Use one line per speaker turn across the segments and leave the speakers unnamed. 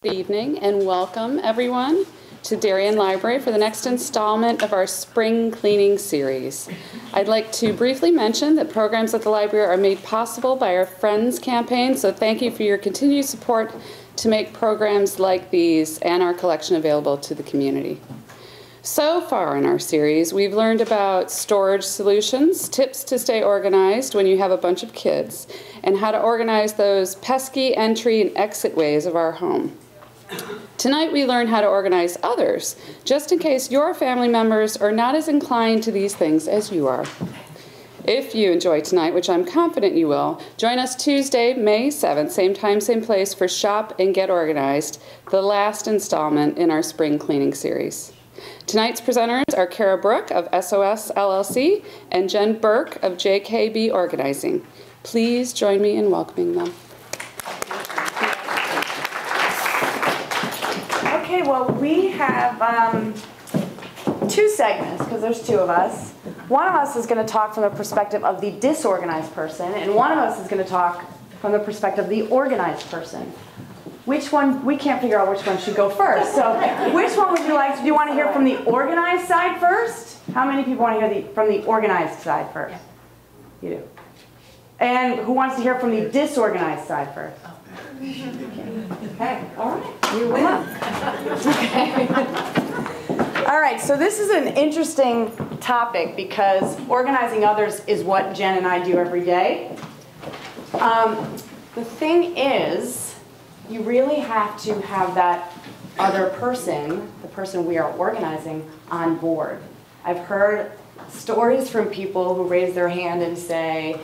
Good evening and welcome everyone to Darien Library for the next installment of our spring cleaning series. I'd like to briefly mention that programs at the library are made possible by our Friends campaign, so thank you for your continued support to make programs like these and our collection available to the community. So far in our series, we've learned about storage solutions, tips to stay organized when you have a bunch of kids, and how to organize those pesky entry and exit ways of our home. Tonight we learn how to organize others, just in case your family members are not as inclined to these things as you are. If you enjoy tonight, which I'm confident you will, join us Tuesday, May 7th, same time, same place, for Shop and Get Organized, the last installment in our spring cleaning series. Tonight's presenters are Cara Brook of S.O.S. LLC and Jen Burke of JKB Organizing. Please join me in welcoming them.
Okay, well, we have two segments, because there's two of us. One of us is going to talk from the perspective of the disorganized person, and one of us is going to talk from the perspective of the organized person. Which one, we can't figure out which one should go first. So which one would you like to, do you want to hear from the organized side first? How many people want to hear from the organized side first? You do. And who wants to hear from the disorganized side first? Okay, all right, you win. Okay. All right, so this is an interesting topic because organizing others is what Jen and I do every day. The thing is, you really have to have that other person, the person we are organizing, on board. I've heard stories from people who raise their hand and say,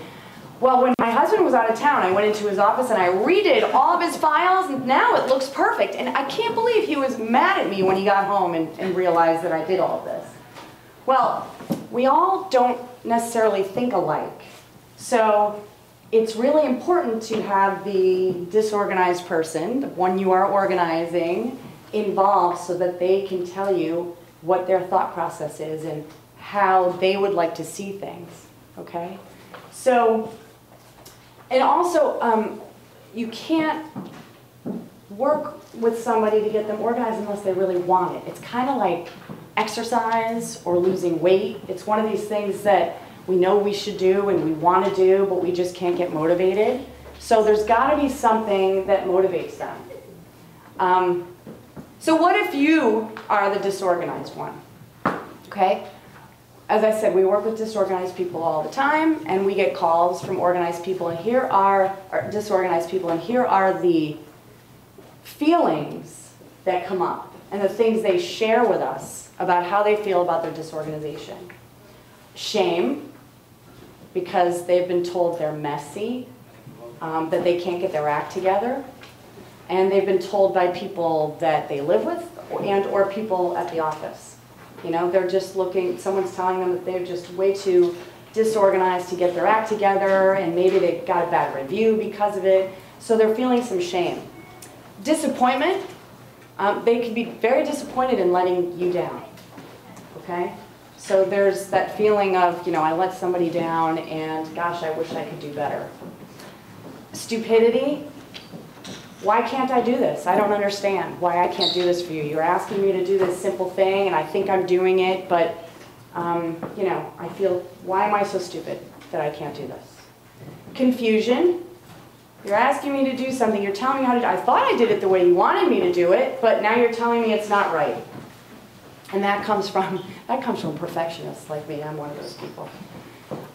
well, when my husband was out of town, I went into his office and I redid all of his files, and now it looks perfect. And I can't believe he was mad at me when he got home and realized that I did all of this. Well, we all don't necessarily think alike. So it's really important to have the disorganized person, the one you are organizing, involved so that they can tell you what their thought process is and how they would like to see things, okay? So, and also, you can't work with somebody to get them organized unless they really want it. It's kind of like exercise or losing weight. It's one of these things that we know we should do and we want to do, but we just can't get motivated. So there's got to be something that motivates them. So what if you are the disorganized one? Okay? As I said, we work with disorganized people all the time, and we get calls from organized people, and here are disorganized people, and here are the feelings that come up and the things they share with us about how they feel about their disorganization. Shame, because they've been told they're messy, that they can't get their act together, and they've been told by people that they live with and or people at the office. You know, they're just looking, someone's telling them that they're just way too disorganized to get their act together, and maybe they got a bad review because of it, so they're feeling some shame. Disappointment, they can be very disappointed in letting you down, okay? So there's that feeling of, you know, I let somebody down and gosh, I wish I could do better. Stupidity, why can't I do this? I don't understand why I can't do this for you. You're asking me to do this simple thing and I think I'm doing it, but you know, I feel, why am I so stupid that I can't do this? Confusion, you're asking me to do something, you're telling me how to do it. I thought I did it the way you wanted me to do it, but now you're telling me it's not right. And that comes from perfectionists like me. I'm one of those people.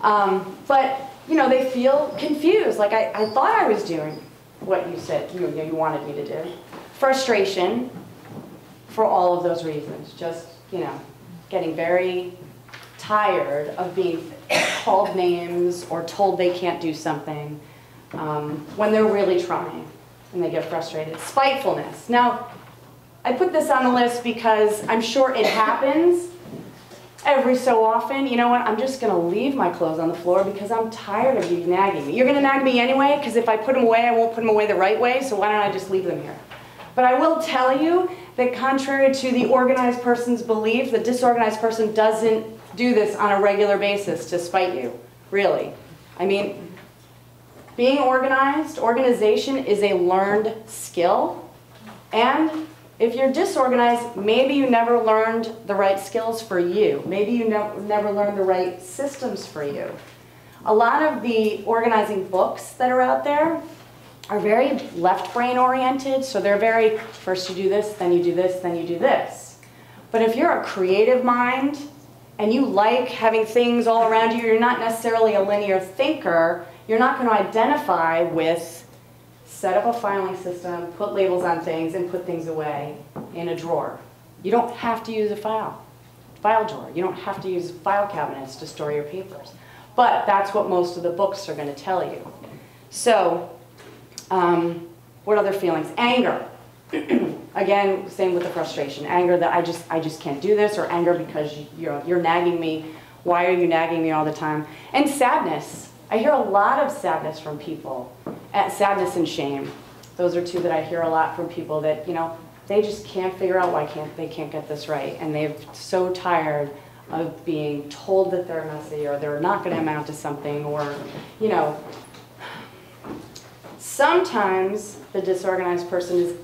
But you know, they feel confused. Like I thought I was doing what you said you wanted me to do. Frustration for all of those reasons. Just, you know, getting very tired of being called names or told they can't do something when they're really trying and they get frustrated. Spitefulness. Now, I put this on the list because I'm sure it happens every so often. You know what, I'm just going to leave my clothes on the floor because I'm tired of you nagging me. You're going to nag me anyway because if I put them away, I won't put them away the right way, so why don't I just leave them here? But I will tell you that contrary to the organized person's belief, the disorganized person doesn't do this on a regular basis to spite you, really. I mean, being organized, organization is a learned skill. And if you're disorganized, maybe you never learned the right skills for you. Maybe you never learned the right systems for you. A lot of the organizing books that are out there are very left brain oriented, so they're very, first you do this, then you do this, then you do this. But if you're a creative mind and you like having things all around you, you're not necessarily a linear thinker, you're not going to identify with set up a filing system, put labels on things, and put things away in a drawer. You don't have to use a file drawer. You don't have to use file cabinets to store your papers. But that's what most of the books are going to tell you. So, what other feelings? Anger. Again, same with the frustration. Anger that I just can't do this, or anger because you're nagging me. Why are you nagging me all the time? And sadness. I hear a lot of sadness from people. Sadness and shame. Those are two that I hear a lot from people that, they just can't figure out why they can't get this right. And they're so tired of being told that they're messy or they're not going to amount to something, or, sometimes the disorganized person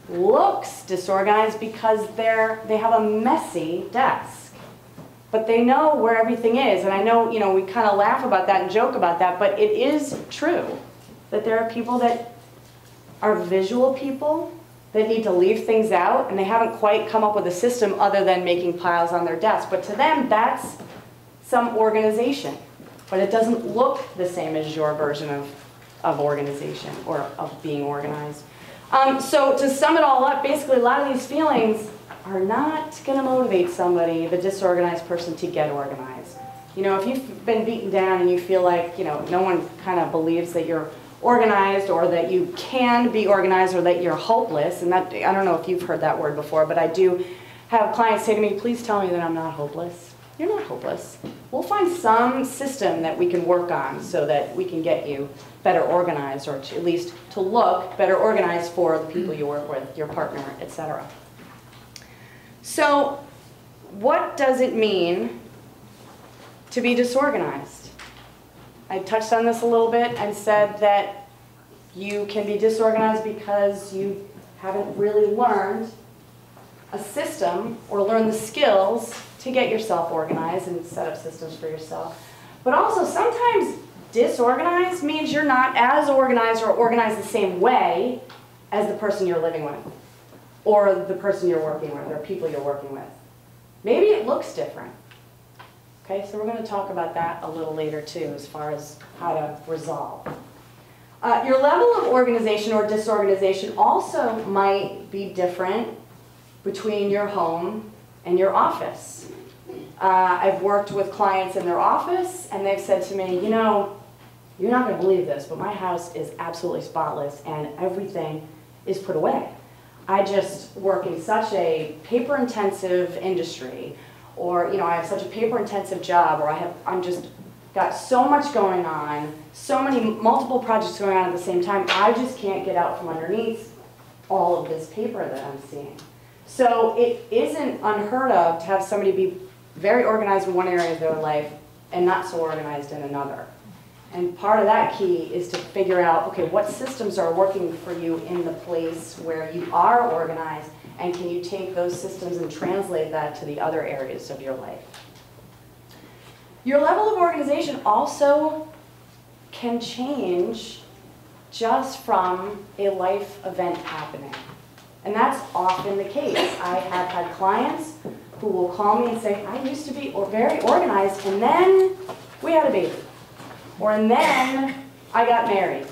looks disorganized because they have a messy desk. But they know where everything is. And I know, we kind of laugh about that and joke about that, but it is true that there are people that are visual people that need to leave things out, and they haven't quite come up with a system other than making piles on their desk. But to them, that's some organization. But it doesn't look the same as your version of organization or of being organized. So to sum it all up, basically a lot of these feelings are not going to motivate somebody, the disorganized person, to get organized. If you've been beaten down and you feel like, no one kind of believes that you're organized or that you can be organized or that you're hopeless, and that, I don't know if you've heard that word before, but I do have clients say to me, please tell me that I'm not hopeless. You're not hopeless. We'll find some system that we can work on so that we can get you better organized, or at least to look better organized for the people you work with, your partner, etc. So, what does it mean to be disorganized? I touched on this a little bit and said that you can be disorganized because you haven't really learned a system or learned the skills to get yourself organized and set up systems for yourself. But also, sometimes disorganized means you're not as organized or organized the same way as the person you're living with, or the person you're working with, or people you're working with. Maybe it looks different. Okay, so we're going to talk about that a little later too, as far as how to resolve. Your level of organization or disorganization also might be different between your home and your office. I've worked with clients in their office, and they've said to me, you're not going to believe this, but my house is absolutely spotless, and everything is put away. I just work in such a paper-intensive industry, or I have such a paper-intensive job, or I'm just got so much going on, so many multiple projects going on at the same time, I just can't get out from underneath all of this paper that I'm seeing. So it isn't unheard of to have somebody be very organized in one area of their life and not so organized in another. And part of that key is to figure out, okay, what systems are working for you in the place where you are organized, and can you take those systems and translate that to the other areas of your life. Your level of organization also can change just from a life event happening. And that's often the case. I have had clients who will call me and say, I used to be very organized, and then we had a baby. Or then I got married.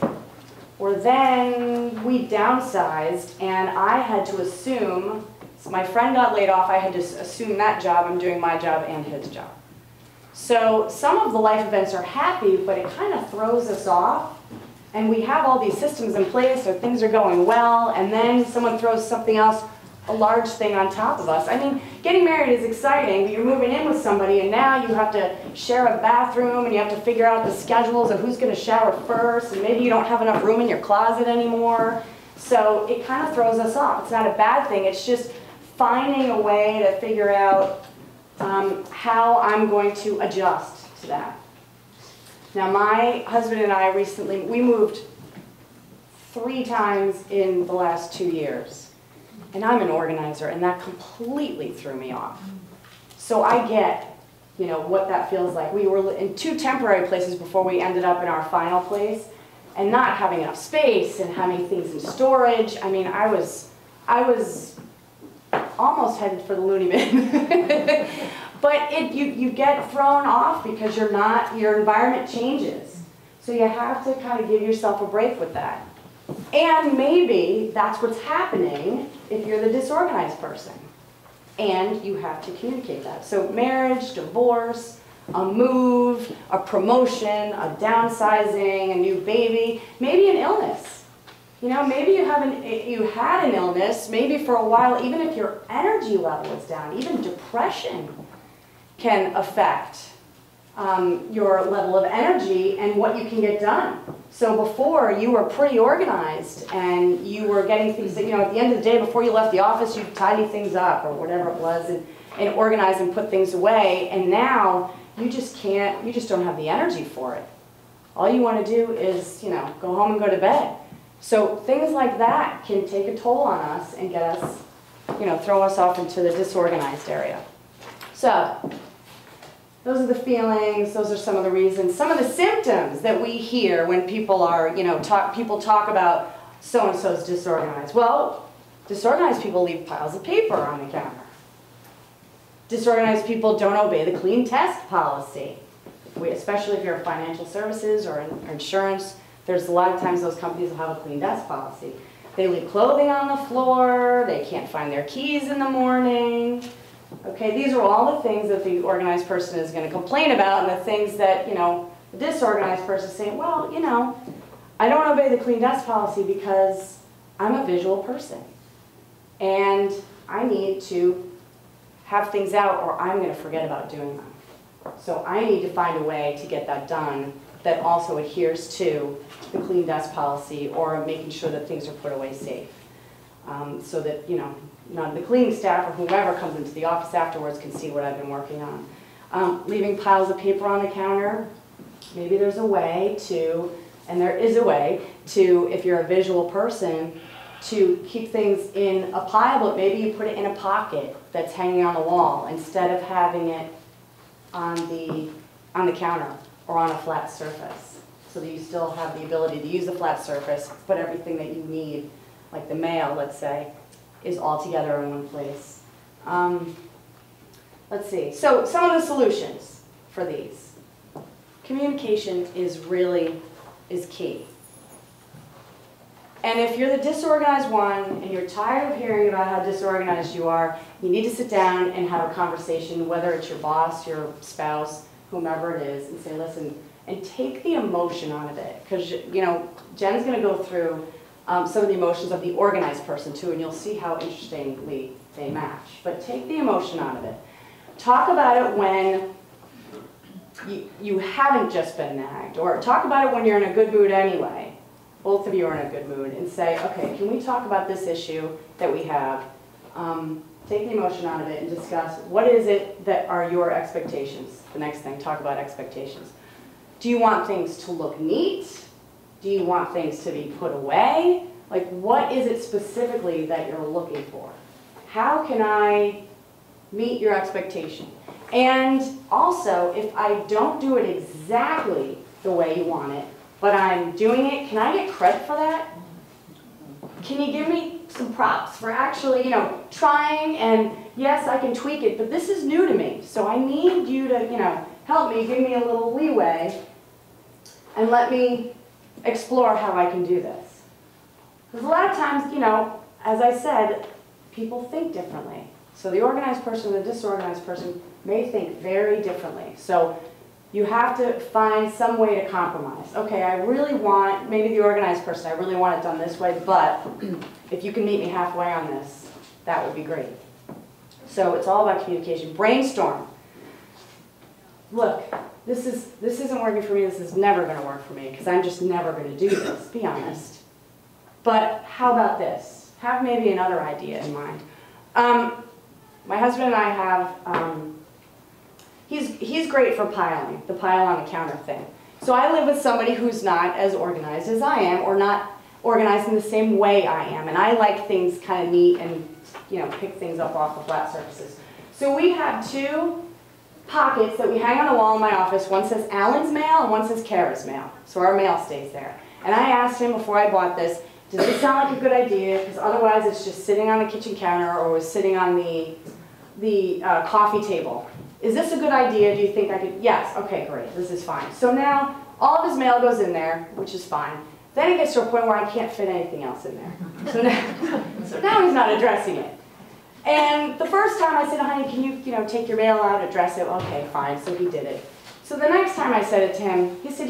Or then we downsized, and I had to assume, so my friend got laid off, I had to assume that job, I'm doing my job and his job. So some of the life events are happy, but it kind of throws us off. And we have all these systems in place, so things are going well, and then someone throws something else, a large thing on top of us. I mean, getting married is exciting, but you're moving in with somebody, and now you have to share a bathroom, and you have to figure out the schedules of who's going to shower first, and maybe you don't have enough room in your closet anymore. So it kind of throws us off. It's not a bad thing. It's just finding a way to figure out how I'm going to adjust to that. Now, my husband and I recently, we moved 3 times in the last 2 years. And I'm an organizer, and that completely threw me off. So I get, you know, what that feels like. We were in 2 temporary places before we ended up in our final place, and not having enough space and having things in storage. I mean, I was almost headed for the loony bin. But you get thrown off because your environment changes. So you have to kind of give yourself a break with that. And maybe that's what's happening if you're the disorganized person. And you have to communicate that. So marriage, divorce, a move, a promotion, a downsizing, a new baby, maybe an illness. You know, maybe you had an illness, maybe for a while, even if your energy level is down, even depression can affect your level of energy and what you can get done. So before, you were pretty organized and you were getting things that, you know, at the end of the day, before you left the office, you'd tidy things up or whatever it was and organize and put things away. And now, you just can't, you just don't have the energy for it. All you want to do is, you know, go home and go to bed. So things like that can take a toll on us and get us, you know, throw us off into the disorganized area. So, those are the feelings, those are some of the reasons, some of the symptoms that we hear when people are, you know, people talk about so-and-so's disorganized. Well, disorganized people leave piles of paper on the counter. Disorganized people don't obey the clean test policy. Especially if you're in financial services or insurance, there's a lot of times those companies will have a clean desk policy. They leave clothing on the floor, they can't find their keys in the morning. Okay, these are all the things that the organized person is going to complain about, and the things that, you know, the disorganized person is saying, well, you know, I don't obey the clean desk policy because I'm a visual person. And I need to have things out or I'm going to forget about doing them. So I need to find a way to get that done that also adheres to the clean desk policy or making sure that things are put away safe. So that, you know, none of the cleaning staff or whoever comes into the office afterwards can see what I've been working on. Leaving piles of paper on the counter, maybe there's a way to, and there is a way to, if you're a visual person, to keep things in a pile, but maybe you put it in a pocket that's hanging on the wall instead of having it on the counter or on a flat surface, so that you still have the ability to use the flat surface, put everything that you need, like the mail, let's say, is all together in one place. Let's see. So some of the solutions for these. Communication is key. And if you're the disorganized one and you're tired of hearing about how disorganized you are, you need to sit down and have a conversation, whether it's your boss, your spouse, whomever it is, and say, listen, and take the emotion out of it. Because, you know, Jen's going to go through some of the emotions of the organized person too, and you'll see how interestingly they match. But take the emotion out of it. Talk about it when you haven't just been nagged, or talk about it when you're in a good mood anyway. Both of you are in a good mood, and say, okay, can we talk about this issue that we have? Take the emotion out of it and discuss what is it that are your expectations. The next thing, talk about expectations. Do you want things to look neat? Do you want things to be put away? Like, what is it specifically that you're looking for? How can I meet your expectation? And also, if I don't do it exactly the way you want it, but I'm doing it, can I get credit for that? Can you give me some props for actually, you know, trying, and yes, I can tweak it, but this is new to me, so I need you to, you know, help me, give me a little leeway, and let me explore how I can do this. Because a lot of times, you know, as I said, people think differently. So the organized person and the disorganized person may think very differently. So you have to find some way to compromise. Okay, I really want, maybe the organized person, I really want it done this way, but if you can meet me halfway on this, that would be great. So it's all about communication. Brainstorm. Look, this isn't working for me, this is never going to work for me, because I'm just never going to do this, be honest. But how about this? Have maybe another idea in mind. My husband and I have, he's great for piling, the pile on the counter thing. So I live with somebody who's not as organized as I am, or not organized in the same way I am, and I like things kind of neat and pick things up off the flat surfaces. So we have two pockets that we hang on the wall in my office. One says Alan's mail and one says Cara's mail. So our mail stays there. And I asked him before I bought this, does this sound like a good idea? Because otherwise it's just sitting on the kitchen counter or was sitting on the coffee table. Is this a good idea? Do you think I could? Yes. Okay, great. This is fine. So now all of his mail goes in there, which is fine. Then it gets to a point where I can't fit anything else in there. So now he's not addressing it. And the first time I said, honey, can you take your mail out, address it? Okay, fine. So he did it. So the next time I said it to him, he said,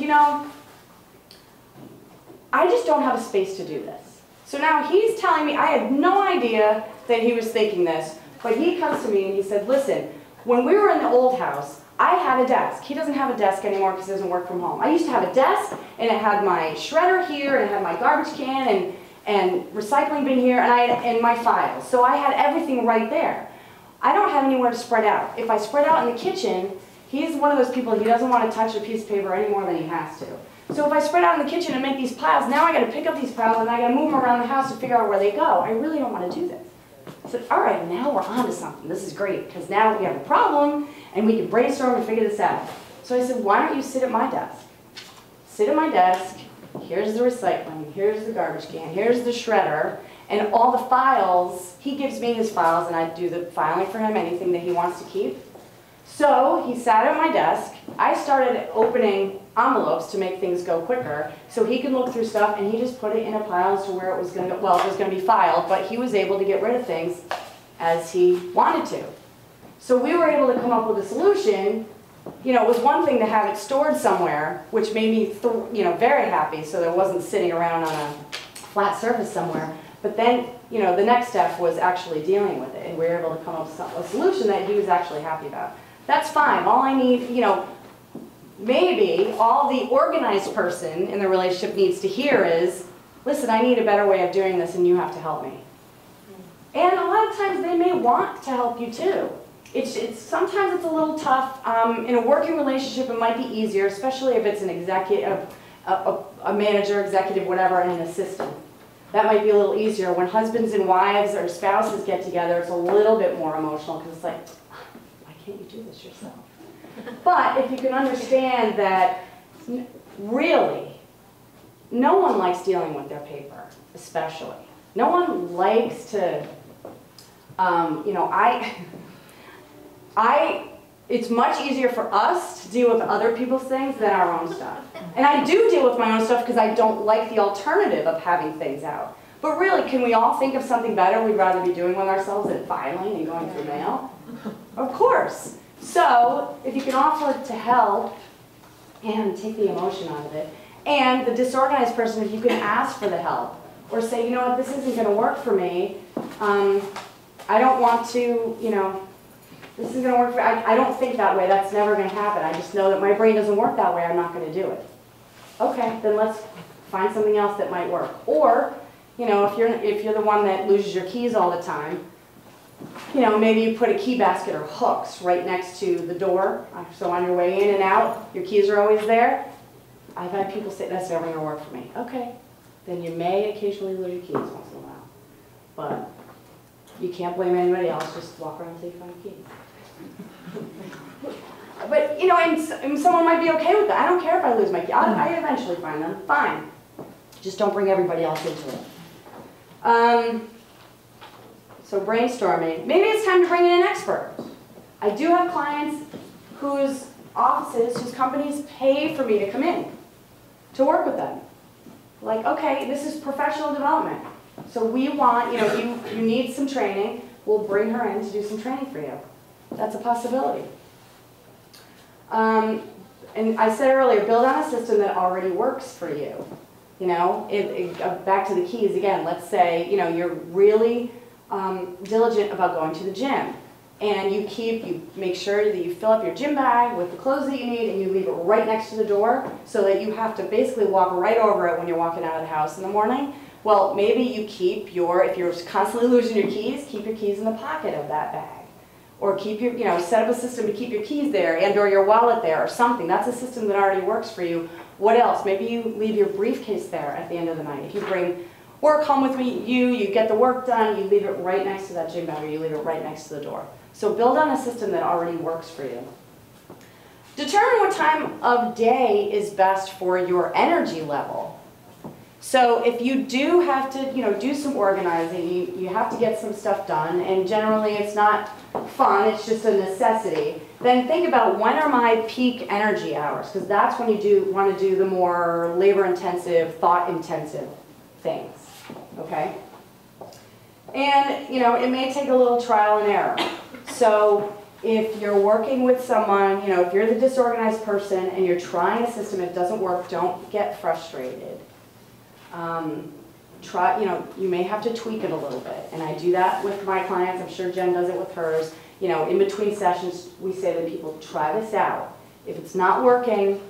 I just don't have a space to do this. So now he's telling me, I had no idea that he was thinking this, but he comes to me and he said, listen, when we were in the old house, I had a desk. He doesn't have a desk anymore because he doesn't work from home. I used to have a desk, and it had my shredder here, and it had my garbage can, and recycling bin here, and my files. So I had everything right there. I don't have anywhere to spread out. If I spread out in the kitchen, he's one of those people, he doesn't want to touch a piece of paper any more than he has to. So if I spread out in the kitchen and make these piles, now I got to pick up these piles and I got to move them around the house to figure out where they go. I really don't want to do this. I said, all right, now we're on to something. This is great, because now we have a problem and we can brainstorm and figure this out. So I said, why don't you sit at my desk? Sit at my desk, here's the recycling, here's the garbage can, here's the shredder, and all the files, he gives me his files and I do the filing for him, anything that he wants to keep. So he sat at my desk. I started opening envelopes to make things go quicker so he could look through stuff, and he just put it in a pile as to where it was going to go. Well, it was going to be filed, but he was able to get rid of things as he wanted to. So we were able to come up with a solution. It was one thing to have it stored somewhere, which made me very happy, so that it wasn't sitting around on a flat surface somewhere. But then, the next step was actually dealing with it, and we were able to come up with a solution that he was actually happy about. That's fine. All I need, maybe all the organized person in the relationship needs to hear is, listen, I need a better way of doing this and you have to help me. And a lot of times they may want to help you too. Sometimes it's a little tough. In a working relationship it might be easier, especially if it's an executive, a manager, executive, whatever, and an assistant. That might be a little easier. When husbands and wives or spouses get together, it's a little bit more emotional because it's like, why can't you do this yourself? But if you can understand that, really, no one likes dealing with their paper, especially. No one likes to, it's much easier for us to deal with other people's things than our own stuff. And I do deal with my own stuff because I don't like the alternative of having things out. But really, can we all think of something better we'd rather be doing with ourselves than filing and going through mail? Of course. So, if you can offer to help and take the emotion out of it, and the disorganized person, if you can ask for the help, or say, what, this isn't going to work for me, I don't want to, this isn't going to work for me, I don't think that way, that's never going to happen, I just know that my brain doesn't work that way, I'm not going to do it. Okay, then let's find something else that might work. Or, if you're the one that loses your keys all the time, maybe you put a key basket or hooks right next to the door, so on your way in and out, your keys are always there. I've had people say, that's never going to work for me. Okay, then you may occasionally lose your keys once in a while. But you can't blame anybody else, just walk around until you find your keys. But, and someone might be okay with that. I don't care if I lose my keys. I eventually find them. Fine. Just don't bring everybody else into it. So brainstorming. Maybe it's time to bring in an expert. I do have clients whose offices, whose companies pay for me to come in to work with them. Like, okay, this is professional development. So we want, you need some training. We'll bring her in to do some training for you. That's a possibility. And I said earlier, build on a system that already works for you. Back to the keys again. Let's say, you're really diligent about going to the gym, and you make sure that you fill up your gym bag with the clothes that you need, and you leave it right next to the door so that you have to basically walk right over it when you're walking out of the house in the morning. Well, maybe you keep if you're constantly losing your keys, keep your keys in the pocket of that bag. Or keep set up a system to keep your keys there and or your wallet there or something. That's a system that already works for you. What else? Maybe you leave your briefcase there at the end of the night. If you bring Work home with you get the work done, you leave it right next to that gym bag, or you leave it right next to the door. So build on a system that already works for you. Determine what time of day is best for your energy level. So if you do have to, do some organizing, you have to get some stuff done, and generally it's not fun, it's just a necessity, then think about when are my peak energy hours, because that's when you want to do the more labor-intensive, thought-intensive things, okay? And, it may take a little trial and error. So if you're working with someone, if you're the disorganized person and you're trying a system, it doesn't work, don't get frustrated. You may have to tweak it a little bit, and I do that with my clients. I'm sure Jen does it with hers. In between sessions, we say to people, try this out. If it's not working,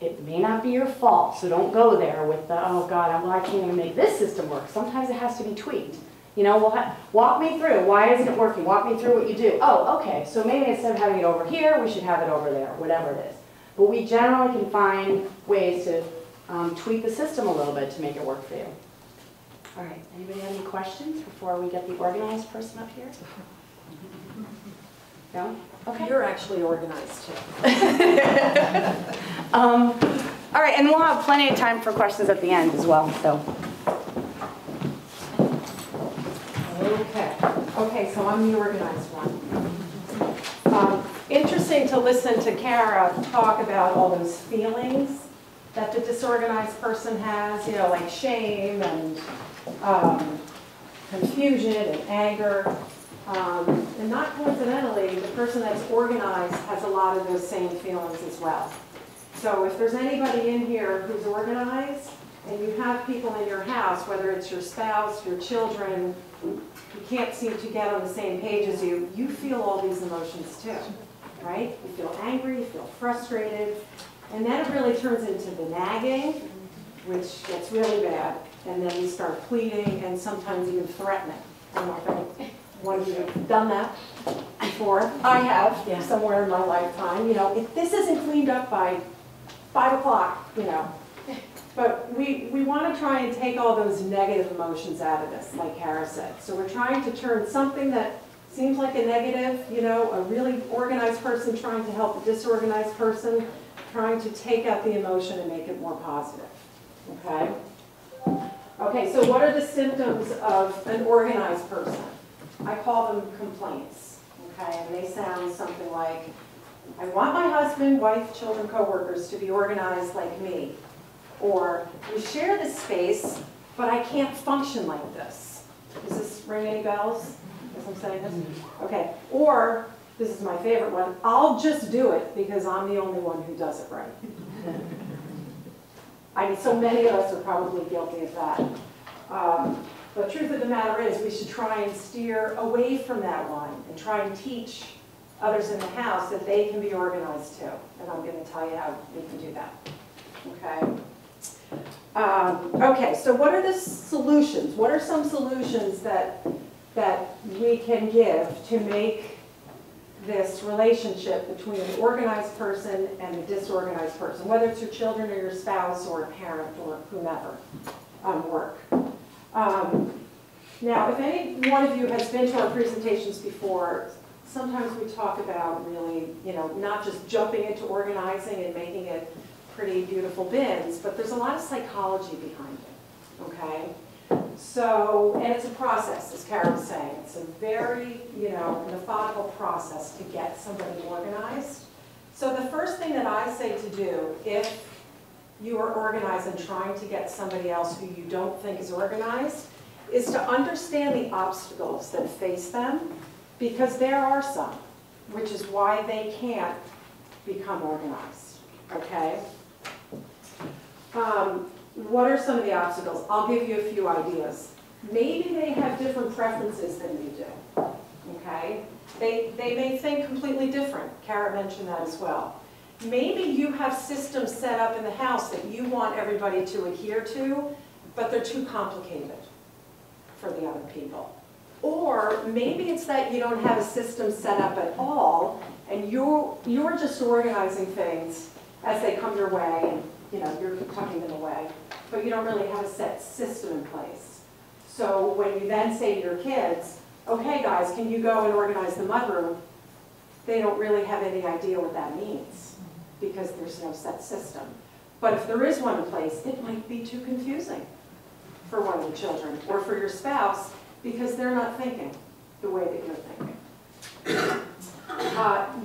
it may not be your fault, so don't go there with the, oh God, I can't even make this system work. Sometimes it has to be tweaked. Walk me through, why isn't it working? Walk me through what you do. Oh, okay, so maybe instead of having it over here, we should have it over there, whatever it is. But we generally can find ways to tweak the system a little bit to make it work for you. All right, anybody have any questions before we get the organized person up here? No? Okay.
You're actually organized too.
All right, and we'll have plenty of time for questions at the end as well. So.
Okay, so I'm the organized one. Interesting to listen to Cara talk about all those feelings that the disorganized person has, like shame and confusion and anger. And not coincidentally, the person that's organized has a lot of those same feelings as well. So if there's anybody in here who's organized, and you have people in your house, whether it's your spouse, your children, who can't seem to get on the same page as you, you feel all these emotions too, right? You feel angry, you feel frustrated, and then it really turns into the nagging, which gets really bad, and then you start pleading and sometimes even threatening. I don't know if one of you have done that before. I have, somewhere in my lifetime. If this isn't cleaned up by 5 o'clock, But we want to try and take all those negative emotions out of this, like Cara said. So we're trying to turn something that seems like a negative, a really organized person trying to help a disorganized person, trying to take out the emotion and make it more positive, okay? Okay, so what are the symptoms of an organized person? I call them complaints, okay? And they sound something like, I want my husband, wife, children, coworkers to be organized like me. Or, we share this space, but I can't function like this. Does this ring any bells? As I'm saying this? Okay. Or, this is my favorite one, I'll just do it because I'm the only one who does it right. I mean, so many of us are probably guilty of that. But the truth of the matter is, we should try and steer away from that one and try and teach others in the house that they can be organized too. And I'm going to tell you how we can do that. Okay? Okay, so what are the solutions? What are some solutions that we can give to make this relationship between an organized person and a disorganized person, whether it's your children or your spouse or a parent or whomever, work? Now, if any one of you has been to our presentations before, sometimes we talk about really, not just jumping into organizing and making it pretty beautiful bins, but there's a lot of psychology behind it, okay? So, and it's a process, as Cara was saying. It's a very, methodical process to get somebody organized. So the first thing that I say to do, if you are organized and trying to get somebody else who you don't think is organized, is to understand the obstacles that face them, because there are some, which is why they can't become organized, okay? What are some of the obstacles? I'll give you a few ideas. Maybe they have different preferences than you do, okay? They may think completely different. Cara mentioned that as well. Maybe you have systems set up in the house that you want everybody to adhere to, but they're too complicated for the other people. Or maybe it's that you don't have a system set up at all, and you're just organizing things as they come your way, and you're tucking them away, but you don't really have a set system in place. So when you then say to your kids, okay guys, can you go and organize the mudroom? They don't really have any idea what that means because there's no set system. But if there is one in place, it might be too confusing for one of the children or for your spouse because they're not thinking the way that you're thinking.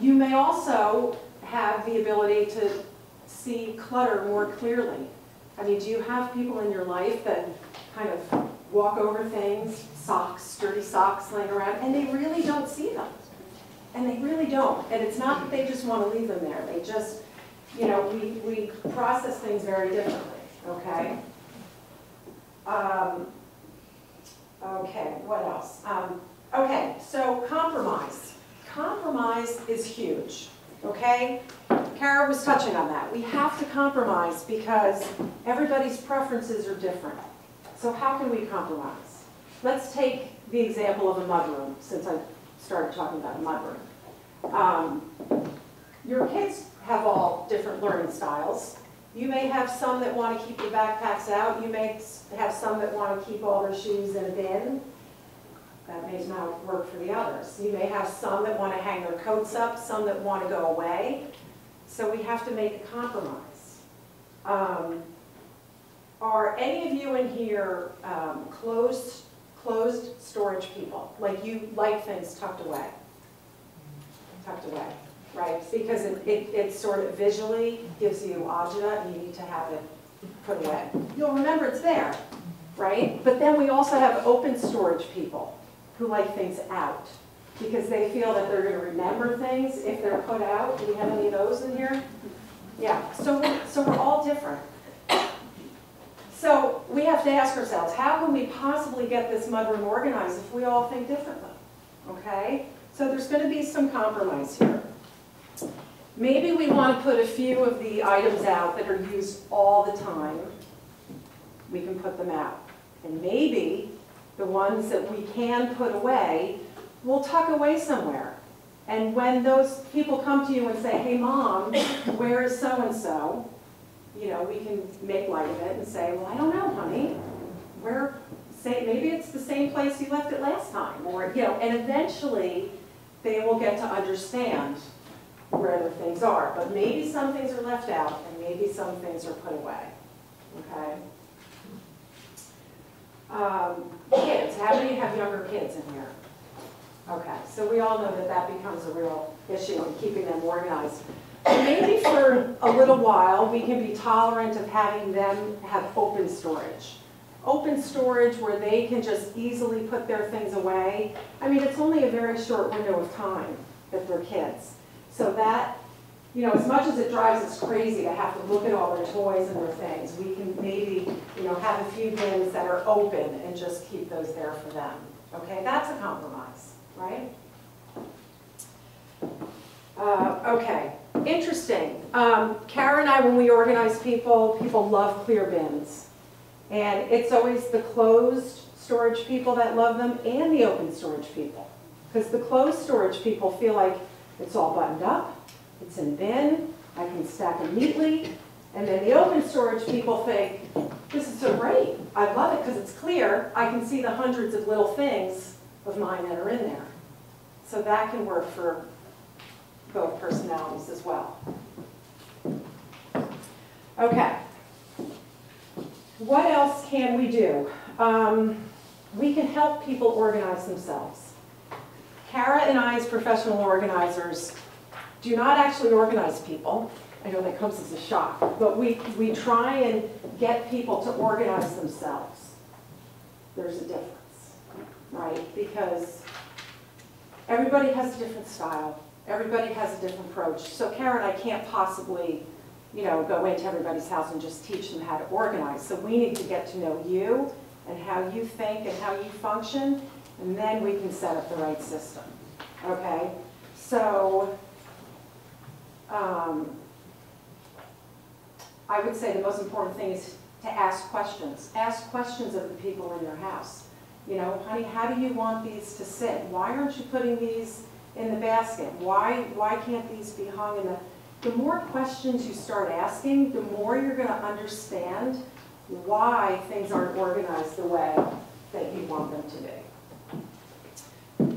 You may also have the ability to see clutter more clearly. I mean, do you have people in your life that kind of walk over things, socks, dirty socks laying around, and they really don't see them? And they really don't. And it's not that they just want to leave them there. They just, you know, we process things very differently, okay? Okay, what else? Okay, so compromise. Compromise is huge, okay? Cara was touching on that. We have to compromise because everybody's preferences are different. So how can we compromise? Let's take the example of a mudroom, since I started talking about a mudroom. Your kids have all different learning styles. You may have some that want to keep their backpacks out. You may have some that want to keep all their shoes in a bin. That may not work for the others. You may have some that want to hang their coats up, some that want to go away. So we have to make a compromise. Are any of you in here closed storage people? Like you like things tucked away? Tucked away, right? Because it sort of visually gives you agita and you need to have it put away. You'll remember it's there, right? But then we also have open storage people who like things out because they feel that they're going to remember things if they're put out. Do we have any of those in here? Yeah, so we're all different. So we have to ask ourselves, how can we possibly get this mudroom organized if we all think differently? Okay? So there's going to be some compromise here. Maybe we want to put a few of the items out that are used all the time. We can put them out. And maybe the ones that we can put away, we'll tuck away somewhere. And when those people come to you and say, hey mom, where is so-and-so? You know, we can make light of it and say, well, I don't know, honey. Maybe it's the same place you left it last time. Or, you know, and eventually they will get to understand where their things are. But maybe some things are left out and maybe some things are put away. Okay? Kids, how many have younger kids in here? Okay, so we all know that that becomes a real issue in keeping them organized. Maybe for a little while we can be tolerant of having them have open storage. Open storage where they can just easily put their things away. I mean, it's only a very short window of time that they're kids. So that, you know, as much as it drives us crazy to have to look at all their toys and their things, we can maybe, you know, have a few bins that are open and just keep those there for them. Okay, that's a compromise, right? Okay, interesting. Cara and I, when we organize people love clear bins. And it's always the closed storage people that love them and the open storage people. Because the closed storage people feel like it's all buttoned up, it's in a bin, I can stack them neatly. And then the open storage people think, this is so great, I love it because it's clear, I can see the hundreds of little things of mine that are in there. So that can work for both personalities as well. Okay. What else can we do? We can help people organize themselves. Cara and I, as professional organizers, do not actually organize people. I know that comes as a shock, but we try and get people to organize themselves. There's a difference, right? Because everybody has a different style. Everybody has a different approach. So Cara and I can't possibly, you know, go into everybody's house and just teach them how to organize. So we need to get to know you and how you think and how you function, and then we can set up the right system. Okay? So I would say the most important thing is to ask questions. Ask questions of the people in your house. You know, honey, how do you want these to sit? Why aren't you putting these in the basket? Why can't these be hung in the... The more questions you start asking, the more you're going to understand why things aren't organized the way that you want them to be.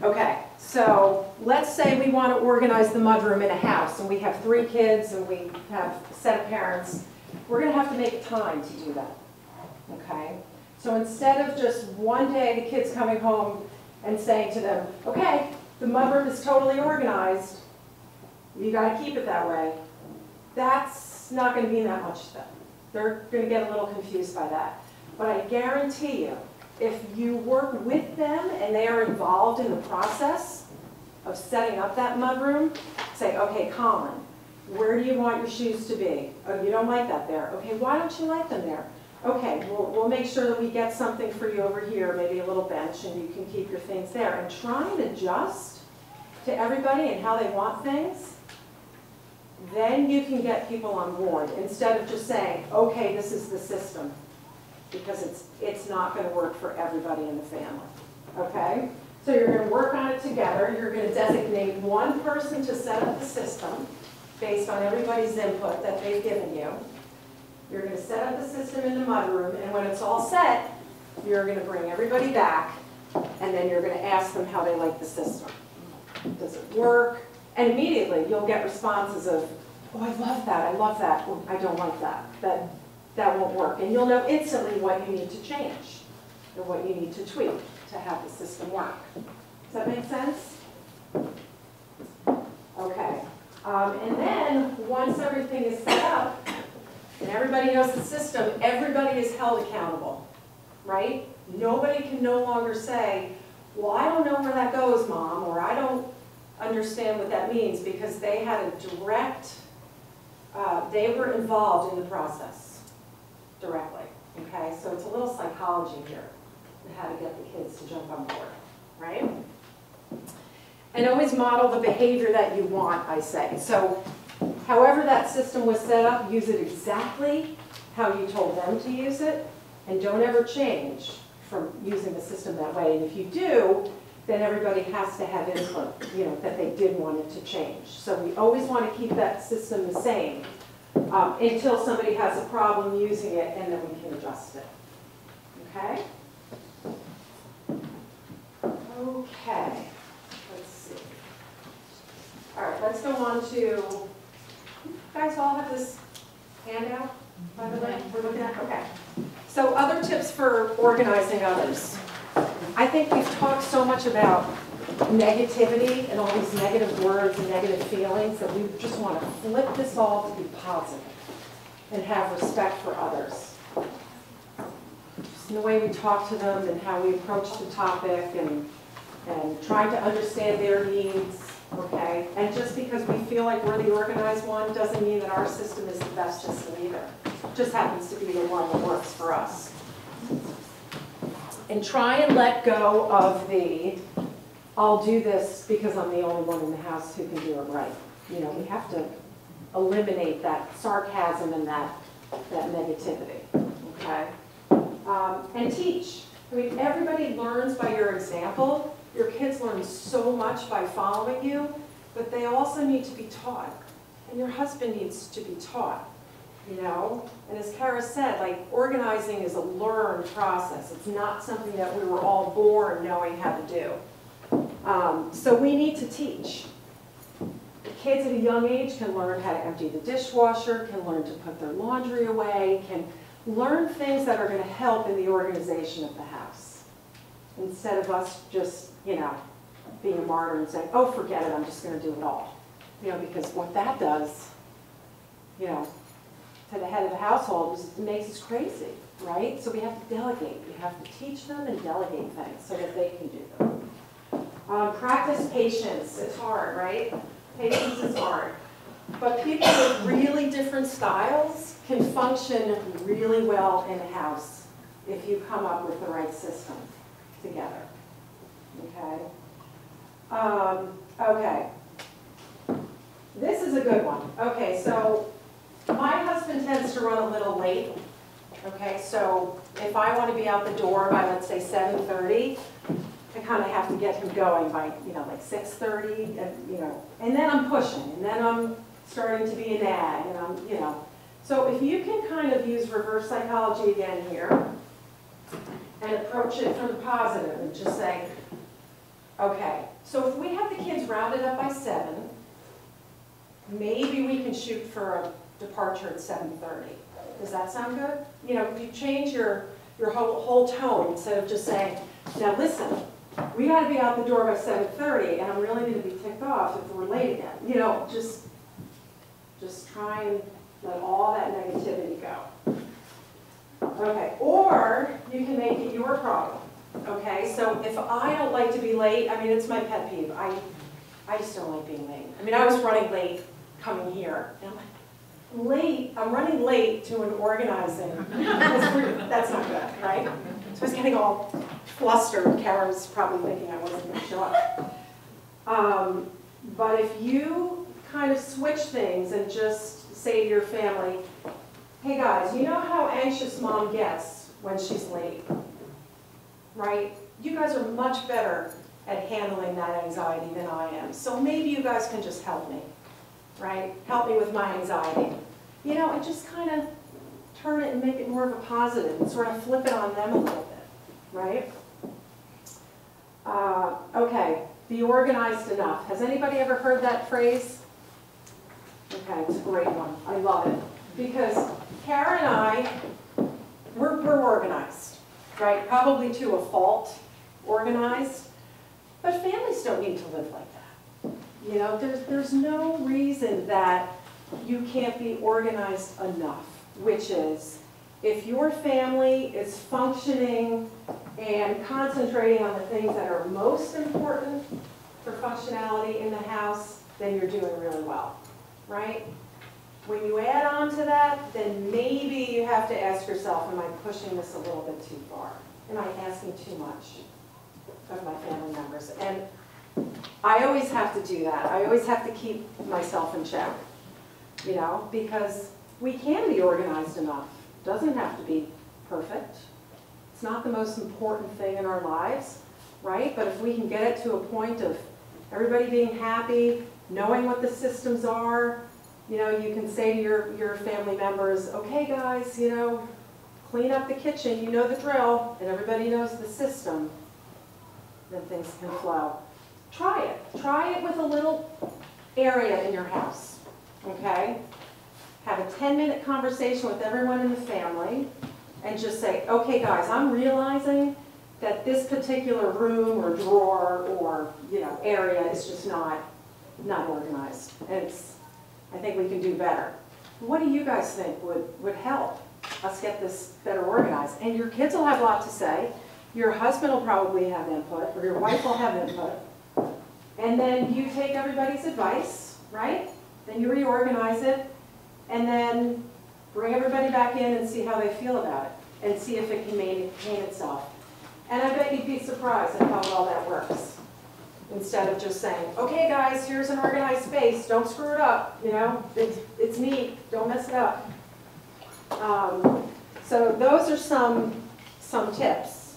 Okay, so let's say we want to organize the mudroom in a house, and we have 3 kids, and we have a set of parents. We're going to have to make time to do that, okay? So instead of just one day the kids coming home and saying to them, okay, the mudroom is totally organized, you got to keep it that way, that's not going to mean that much to them. They're going to get a little confused by that. But I guarantee you, if you work with them and they are involved in the process of setting up that mudroom, say, okay, Colin, where do you want your shoes to be? Oh, you don't like that there. Okay, why don't you like them there? Okay, we'll make sure that we get something for you over here, maybe a little bench, and you can keep your things there. And try and adjust to everybody and how they want things. Then you can get people on board instead of just saying, okay, this is the system, because it's not going to work for everybody in the family, okay? So you're going to work on it together. You're going to designate one person to set up the system based on everybody's input that they've given you. You're going to set up the system in the mudroom, and when it's all set, you're going to bring everybody back, and then you're going to ask them how they like the system. Does it work? And immediately you'll get responses of, oh, I love that, I love that, oh, I don't like that, that won't work. And you'll know instantly what you need to change or what you need to tweak to have the system work. Does that make sense? Okay. And then once everything is set up and everybody knows the system, everybody is held accountable, right? Nobody can no longer say, well, I don't know where that goes, Mom, or I don't understand what that means, because they had a direct, they were involved in the process directly, okay? So it's a little psychology here, how to get the kids to jump on board, right? And always model the behavior that you want, I say. So however that system was set up, use it exactly how you told them to use it, and don't ever change from using the system that way. And if you do, then everybody has to have input, that they did want it to change. So we always want to keep that system the same until somebody has a problem using it, and then we can adjust it. Okay? Okay. Let's see. All right, let's go on to, you guys all have this handout, by the way, we're looking at? Okay. So other tips for organizing others. I think we've talked so much about negativity and all these negative words and negative feelings that we just want to flip this all to be positive and have respect for others. Just in the way we talk to them and how we approach the topic and trying to understand their needs, okay? And just because we feel like we're the organized one doesn't mean that our system is the best system either. It just happens to be the one that works for us. And try and let go of the, I'll do this because I'm the only one in the house who can do it right. We have to eliminate that sarcasm and that negativity, okay? And teach. I mean, everybody learns by your example. Your kids learn so much by following you, but they also need to be taught. And your husband needs to be taught. And as Cara said, like, organizing is a learned process. It's not something that we were all born knowing how to do. So we need to teach. The kids at a young age can learn how to empty the dishwasher, can learn to put their laundry away, can learn things that are going to help in the organization of the house. Instead of us just, being a martyr and saying, oh, forget it, I'm just going to do it all. Because what that does, to the head of the household, it makes us crazy, right? So we have to delegate. We have to teach them and delegate things so that they can do them. Practice patience. It's hard, right? Patience is hard. But people with really different styles can function really well in a house if you come up with the right system together. Okay? Okay. This is a good one. Okay, so my husband tends to run a little late. Okay, so if I want to be out the door by, let's say, 7:30, I kind of have to get him going by, like 6:30, and then I'm pushing, and then I'm starting to be a nag, and I'm. So if you can kind of use reverse psychology again here, and approach it from the positive and just say, okay, so if we have the kids rounded up by 7, maybe we can shoot for a departure at 7:30. Does that sound good? You know, you change your whole tone instead of just saying, now listen, we got to be out the door by 7:30, and I'm really going to be ticked off if we're late again. You know, just try and let all that negativity go. Okay, or you can make it your problem. Okay, so if I don't like to be late, I mean, it's my pet peeve. I just don't like being late. I mean, I was running late coming here, and I'm like, I'm running late to an organizing. That's not good, right? So I was getting all flustered. Cara was probably thinking I wasn't going to show up. But if you kind of switch things and just say to your family, hey guys, you know how anxious mom gets when she's late, right? You guys are much better at handling that anxiety than I am. So maybe you guys can just help me, right? Help me with my anxiety. You know, and just kind of turn it and make it more of a positive and sort of flip it on them a little bit, right? Okay, be organized enough. Has anybody ever heard that phrase? Okay, it's a great one. I love it. Because Cara and I, we're organized, right? Probably to a fault organized. But families don't need to live like that. You know, there's no reason that you can't be organized enough, which is if your family is functioning and concentrating on the things that are most important for functionality in the house, then you're doing really well, right? When you add on to that, then maybe you have to ask yourself, am I pushing this a little bit too far? Am I asking too much of my family members? And I always have to do that. I always have to keep myself in check, you know, because we can be organized enough. It doesn't have to be perfect. It's not the most important thing in our lives, right? But if we can get it to a point of everybody being happy, knowing what the systems are, you know, you can say to your family members, okay guys, you know, clean up the kitchen, you know the drill, and everybody knows the system, then things can flow. Try it. Try it with a little area in your house, okay? Have a 10-minute conversation with everyone in the family and just say, okay guys, I'm realizing that this particular room or drawer or, you know, area is just not organized. And I think we can do better. What do you guys think would help us get this better organized? And your kids will have a lot to say. Your husband will probably have input, or your wife will have input. And then you take everybody's advice, right? Then you reorganize it, and then bring everybody back in and see how they feel about it, and see if it can maintain itself. And I bet you'd be surprised at how well that works. Instead of just saying, okay guys, here's an organized space, don't screw it up, you know, it's neat, don't mess it up. So those are some tips.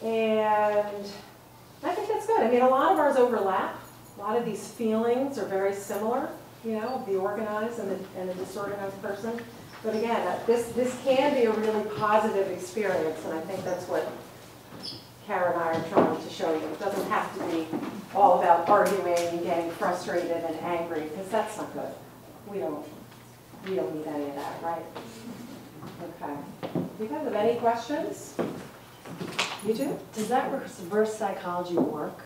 And I think that's good. I mean, a lot of ours overlap. A lot of these feelings are very similar, you know, the organized and the disorganized person. But again, this can be a really positive experience, and I think that's what Cara and I are trying to show you. It doesn't have to be all about arguing and getting frustrated and angry, because that's not good. We don't need any of that, right? Okay. Do you guys have any questions? You do?
Does that reverse psychology work?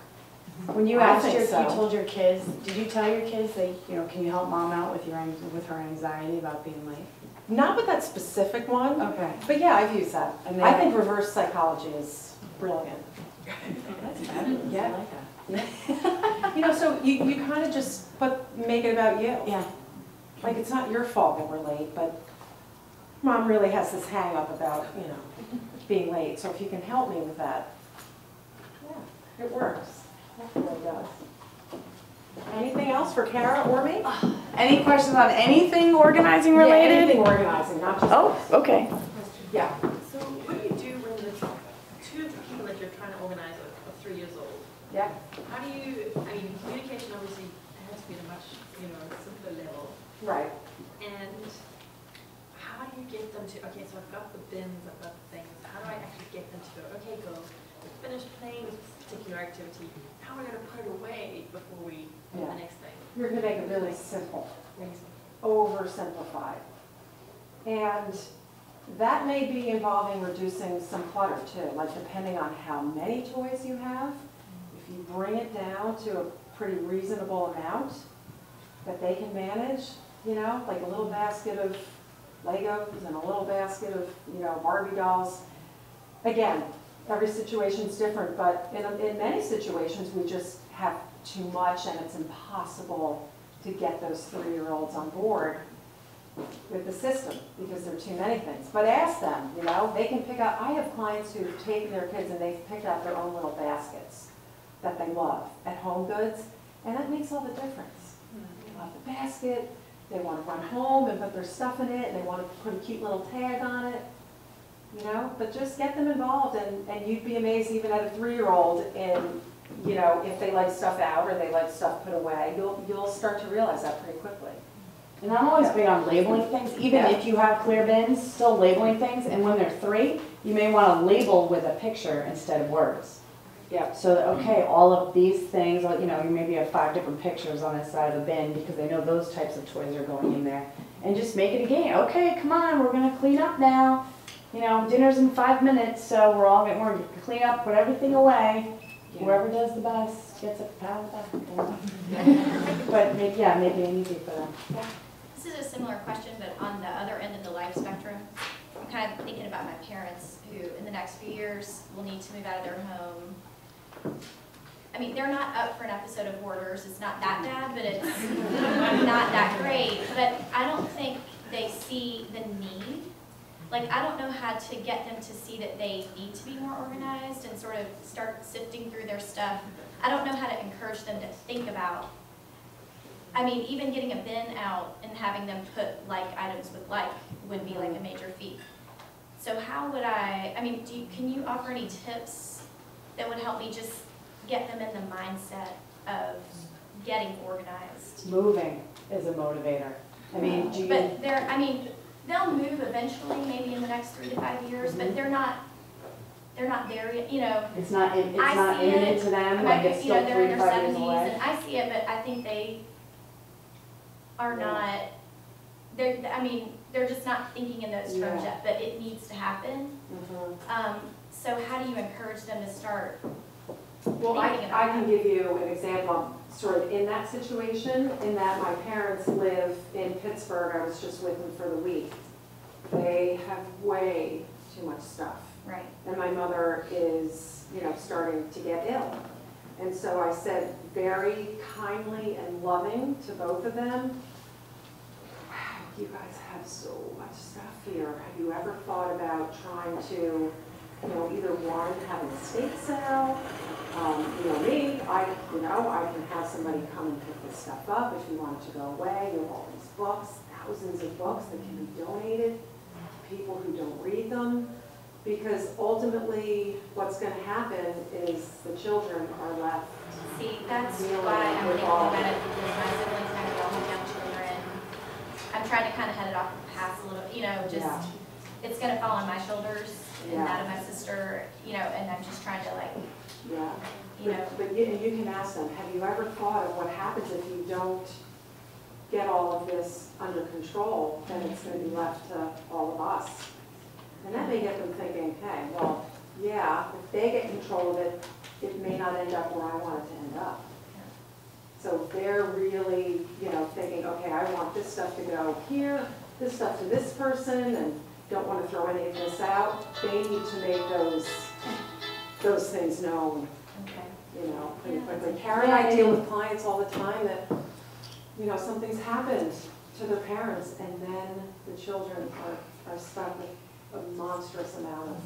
When you asked you told your kids, did you tell your kids that, you know, can you help mom out with her anxiety about being late?
Not with that specific one.
Okay.
But yeah, I've used that. I think reverse psychology is brilliant.
That's fabulous.
Yeah.
I like that.
Yeah. You know, so you kind of just make it about you.
Yeah.
Like, it's not your fault that we're late, but mom really has this hang up about, you know, being late. So if you can help me with that, yeah, it works. It really does. Anything else for Cara or me?
Any questions on anything organizing related?
Yeah, anything organizing, not just
Oh, okay.
Yeah.
So what do you do when the two of the people that you're trying to organize are 3 years old?
Yeah.
How do you, I mean, communication obviously has to be at a much, you know, simpler level.
Right.
And how do you get them to, okay, so I've got the bins, I've got the things, how do I go, okay, go, finish playing this particular activity. Now we're gonna put it away before we do the next thing.
You're gonna make it really simple, oversimplified. And that may be involving reducing some clutter too, like depending on how many toys you have. If you bring it down to a pretty reasonable amount that they can manage, you know, like a little basket of Legos and a little basket of, you know, Barbie dolls. Again, every situation's different, but in many situations we just have too much and it's impossible to get those 3-year-olds on board with the system because there are too many things. But ask them, you know, they can pick out, I have clients who've taken their kids and they've picked out their own little baskets that they love at Home Goods, and that makes all the difference. They love the basket, they want to run home and put their stuff in it, and they want to put a cute little tag on it, you know, but just get them involved, and you'd be amazed even at a 3-year-old in, you know, if they like stuff out or they like stuff put away, you'll start to realize that pretty quickly.
And I'm always big on labeling things, even if you have clear bins, still labeling things. And when they're 3, you may want to label with a picture instead of words.
Yeah.
So that, okay, all of these things, you know, you maybe have 5 different pictures on this side of the bin because they know those types of toys are going in there. And just make it a game. Okay, come on, we're going to clean up now. You know, dinner's in 5 minutes, so we're going to clean up, put everything away. Yeah. Whoever does the best gets a pat on the back. But maybe easy for them.
Yeah. This is a similar question, but on the other end of the life spectrum. I'm kind of thinking about my parents who, in the next few years, will need to move out of their home. I mean, they're not up for an episode of Hoarders. It's not that bad, but it's not that great. But I don't think they see the need. Like, I don't know how to get them to see that they need to be more organized and sort of start sifting through their stuff. I don't know how to encourage them to think about, I mean, even getting a bin out and having them put like items with like would be like a major feat. So how would I mean, can you offer any tips that would help me just get them in the mindset of getting organized?
Moving is a motivator. I mean,
But they'll move eventually, maybe in the next 3 to 5 years, but they're not there yet, you know.
It's not imminent to them, like it's still 3 to 5 years away.
And I see it, but I think they are not, they're just not thinking in those terms yet, but it needs to happen. So how do you encourage them to start
Well, I can give you an example sort of in that situation, in that my parents live in Pittsburgh. I was just with them for the week. They have way too much stuff.
Right.
And my mother is, you know, starting to get ill. And so I said very kindly and loving to both of them, wow, you guys have so much stuff here. Have you ever thought about trying to, you know, either one, have an estate sale? You know me, I can have somebody come and pick this stuff up if you want it to go away. You have all these books, thousands of books that can be donated to people who don't read them. Because ultimately, what's going to happen is the children are left.
See, that's why I'm thinking about it, because my siblings and I all have young children. I'm trying to kind of head it off the path a little, you know, just, it's going to fall on my shoulders and that of my sister, you know, and I'm just trying to like, you know.
But you can ask them, have you ever thought of what happens if you don't get all of this under control, then it's going to be left to all of us. And that may get them thinking, hey, well, yeah, if they get control of it, it may not end up where I want it to end up. So if they're really, you know, thinking, okay, I want this stuff to go here, this stuff to this person, and don't want to throw any of this out, they need to make those things known, you know, pretty quickly. Cara and I deal with clients all the time that, you know, something's happened to their parents, and then the children are stuck with a monstrous amount of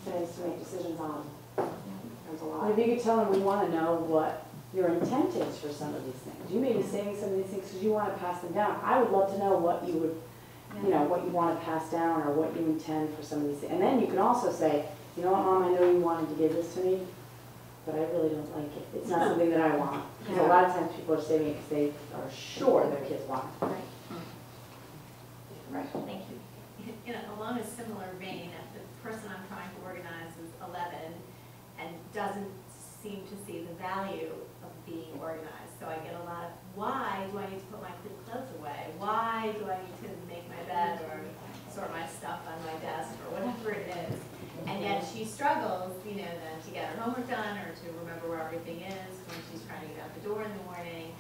things to make decisions on. There's a lot.
Well, if you could tell them, we want to know what your intent is for some of these things. You may be saying some of these things because you want to pass them down. I would love to know what you would, you know, what you want to pass down or what you intend for some of these things. And then you can also say, you know what, Mom, I know you wanted to give this to me, but I really don't like it. It's not something that I want. Because a lot of times people are saving it because they are sure their kids want it.
Right. Thank you.
along a similar vein, the person I'm trying to organize is 11 and doesn't seem to see the value of being organized. So I get a lot of, why do I need to put my clothes away? Why do I need to make my bed or sort my stuff on my desk or whatever it is? And yet she struggles, you know, then to get her homework done or to remember where everything is when she's trying to get out the door in the morning.